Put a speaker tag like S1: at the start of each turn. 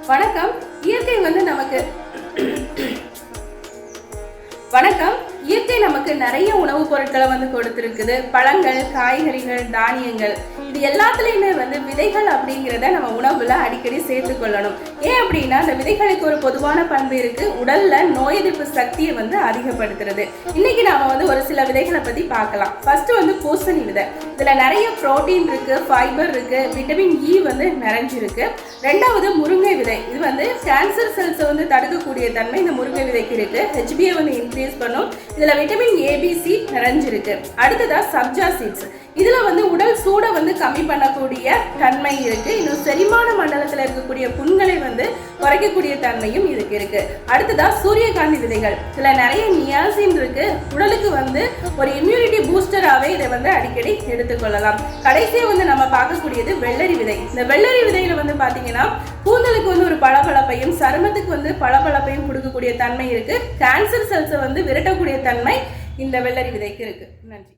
S1: வணக்கம். இயற்கை நமக்கு வணக்கம். இயற்கை நமக்கு நிறைய உணவுப் பொருட்களை கொடுத்திருக்குது. பழங்கள், காய்கறிகள், தானியங்கள், இது எல்லாத்துலயுமே விதைகள் அப்படிங்கிறத நம்ம உணவுல அடிக்கடி சேர்த்து கொள்ளணும். ஏன் அப்படின்னா அந்த விதைகளுக்கு ஒரு பொதுவான பண்பு இருக்கு, உடல்ல நோய் எதிர்ப்பு சக்தியை ரெப்படுத்துறது. இன்னைக்கு நாம ஒரு சில விதைகளை பத்தி பார்க்கலாம். ஃபர்ஸ்ட் பூசணி விதை. இதுல நிறைய புரோட்டீன் இருக்கு, ஃபைபர் இருக்கு, விட்டமின் இ நிறைஞ்சிருக்கு. ரெண்டாவது முருங்கை விதை. இது கேன்சர் செல்ஸ் தடுக்கக்கூடிய தன்மை இந்த முருங்கை விதைக்கு இருக்கு. ஹெச்பியை இன்க்ரீஸ் பண்ணும். இதுல விட்டமின் ஏபிசி நிறைஞ்சிருக்கு. அடுத்ததா சப்ஜா சீட்ஸ். இதுல உடல் சூட கம்மி பண்ணக்கூடிய தன்மை இருக்கு. இன்னும் செரிமான மண்டலத்துல இருக்கக்கூடிய புண்களை குறைக்கக்கூடிய தன்மையும் இதுக்கு இருக்கு. அடுத்ததா சூரியகாந்தி விதைகள். இதுல நிறைய நியாசின் இருக்கு. உடலுக்கு ஒரு இம்யூனிட்டி பூஸ்டராகவே இதை அடிக்கடி எடுத்துக்கொள்ளலாம். கடைசியா நம்ம பார்க்கக்கூடியது வெள்ளரி விதை. இந்த வெள்ளரி விதையில பாத்தீங்கன்னா கூந்தலுக்கு ஒரு பளபளப்பையும் சருமத்துக்கு பளபளப்பையும் கொடுக்கக்கூடிய தன்மை இருக்கு. கேன்சர் செல்ஸை விரட்டக்கூடிய தன்மை இந்த வெள்ளரி விதைக்கு இருக்கு. நன்றி.